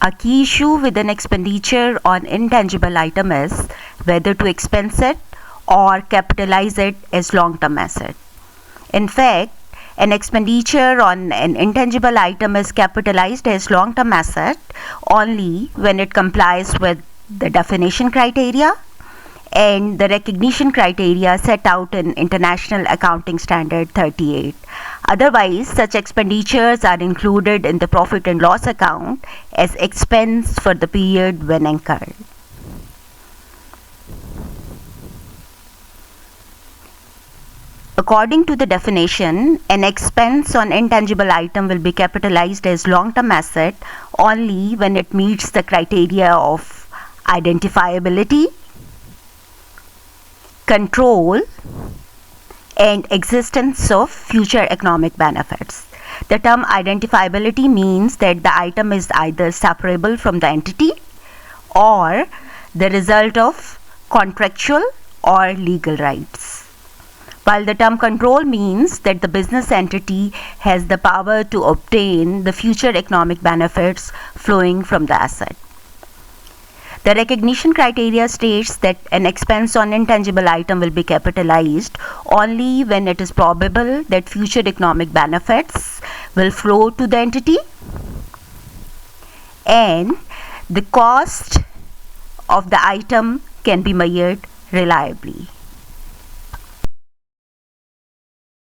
A key issue with an expenditure on intangible item is whether to expense it or capitalize it as long-term asset. In fact, an expenditure on an intangible item is capitalized as long-term asset only when it complies with the definition criteria and the recognition criteria set out in International Accounting Standard 38. Otherwise, such expenditures are included in the profit and loss account as expense for the period when incurred. According to the definition, an expense on intangible item will be capitalized as long-term asset only when it meets the criteria of identifiability, control, and existence of future economic benefits. The term identifiability means that the item is either separable from the entity or the result of contractual or legal rights. While the term control means that the business entity has the power to obtain the future economic benefits flowing from the asset. The recognition criteria states that an expense on intangible item will be capitalized only when it is probable that future economic benefits will flow to the entity and the cost of the item can be measured reliably.